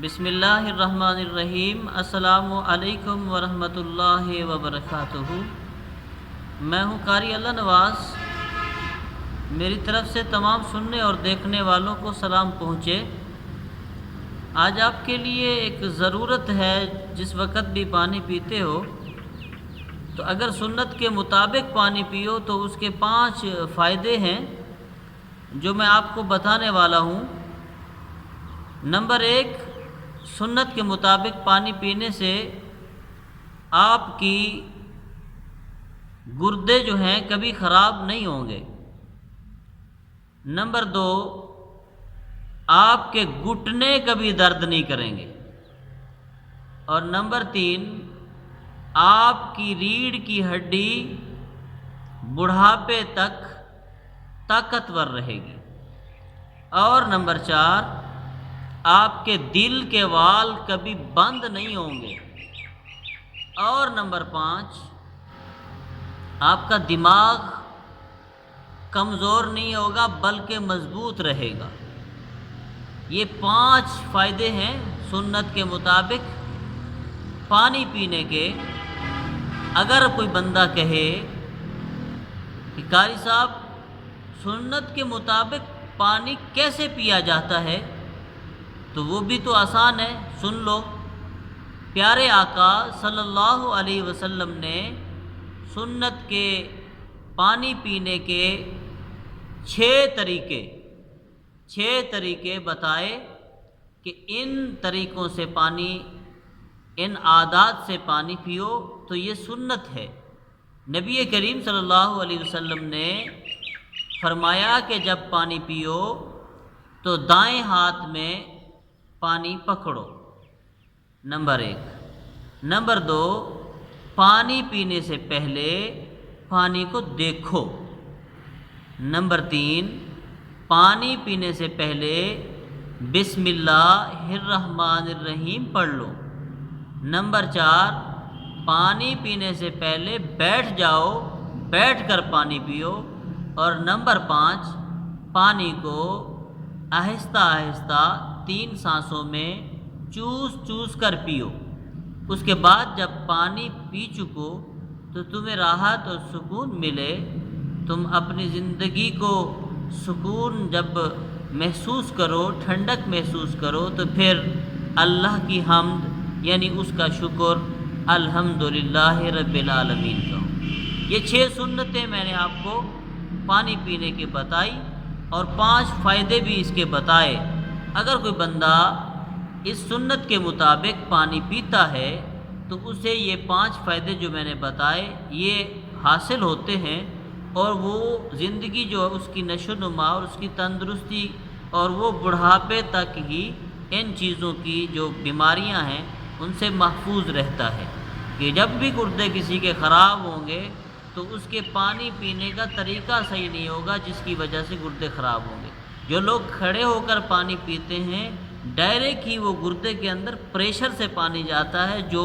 بسم اللہ الرحمن الرحیم۔ السلام علیکم ورحمۃ اللہ وبرکاتہ۔ میں ہوں قاری اللہ نواز۔ میری طرف سے تمام سننے اور دیکھنے والوں کو سلام پہنچے۔ آج آپ کے لیے ایک ضرورت ہے، جس وقت بھی پانی پیتے ہو تو اگر سنت کے مطابق پانی پیو تو اس کے 5 فائدے ہیں جو میں آپ کو بتانے والا ہوں۔ نمبر 1، سنت کے مطابق پانی پینے سے آپ کی گردے جو ہیں کبھی خراب نہیں ہوں گے۔ نمبر 2، آپ کے گھٹنے کبھی درد نہیں کریں گے۔ اور نمبر 3، آپ کی ریڑھ کی ہڈی بڑھاپے تک طاقتور رہے گی۔ اور نمبر 4، آپ کے دل کے وال کبھی بند نہیں ہوں گے۔ اور نمبر 5، آپ کا دماغ کمزور نہیں ہوگا بلکہ مضبوط رہے گا۔ یہ 5 فائدے ہیں سنت کے مطابق پانی پینے کے۔ اگر کوئی بندہ کہے کہ قاری صاحب سنت کے مطابق پانی کیسے پیا جاتا ہے، تو وہ بھی تو آسان ہے، سن لو۔ پیارے آقا صلی اللہ علیہ وسلم نے سنت کے پانی پینے کے 6 طریقے بتائے کہ ان طریقوں سے پانی، ان عادات سے پانی پیو تو یہ سنت ہے۔ نبی کریم صلی اللہ علیہ وسلم نے فرمایا کہ جب پانی پیو تو دائیں ہاتھ میں پانی پکڑو، نمبر 1۔ نمبر 2، پانی پینے سے پہلے پانی کو دیکھو۔ نمبر 3، پانی پینے سے پہلے بسم اللہ الرحمن الرحیم پڑھ لو۔ نمبر 4، پانی پینے سے پہلے بیٹھ جاؤ، بیٹھ کر پانی پیو۔ اور نمبر 5، پانی کو آہستہ آہستہ 3 سانسوں میں چوس کر پیو۔ اس کے بعد جب پانی پی چکو تو تمہیں راحت اور سکون ملے، تم اپنی زندگی کو سکون جب محسوس کرو، ٹھنڈک محسوس کرو، تو پھر اللہ کی حمد یعنی اس کا شکر الحمدللہ رب العالمین کہو۔ یہ 6 سنتیں میں نے آپ کو پانی پینے کی بتائی اور 5 فائدے بھی اس کے بتائے۔ اگر کوئی بندہ اس سنت کے مطابق پانی پیتا ہے تو اسے یہ 5 فائدے جو میں نے بتائے یہ حاصل ہوتے ہیں، اور وہ زندگی جو ہے اس کی نشو و نما اور اس کی تندرستی اور وہ بڑھاپے تک ہی ان چیزوں کی جو بیماریاں ہیں ان سے محفوظ رہتا ہے۔ کہ جب بھی گردے کسی کے خراب ہوں گے تو اس کے پانی پینے کا طریقہ صحیح نہیں ہوگا، جس کی وجہ سے گردے خراب ہوں گے۔ جو لوگ کھڑے ہو کر پانی پیتے ہیں، ڈائریکٹ ہی وہ گردے کے اندر پریشر سے پانی جاتا ہے، جو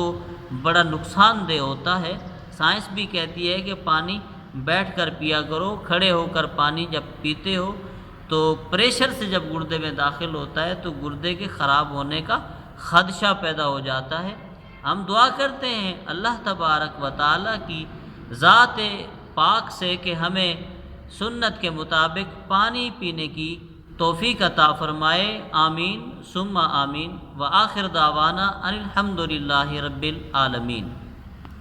بڑا نقصان دہ ہوتا ہے۔ سائنس بھی کہتی ہے کہ پانی بیٹھ کر پیا کرو، کھڑے ہو کر پانی جب پیتے ہو تو پریشر سے جب گردے میں داخل ہوتا ہے تو گردے کے خراب ہونے کا خدشہ پیدا ہو جاتا ہے۔ ہم دعا کرتے ہیں اللہ تبارک و تعالیٰ کی ذات پاک سے کہ ہمیں سنت کے مطابق پانی پینے کی توفیق عطا فرمائے، آمین ثم آمین۔ وآخر دعوانا ان الحمدللہ رب العالمین۔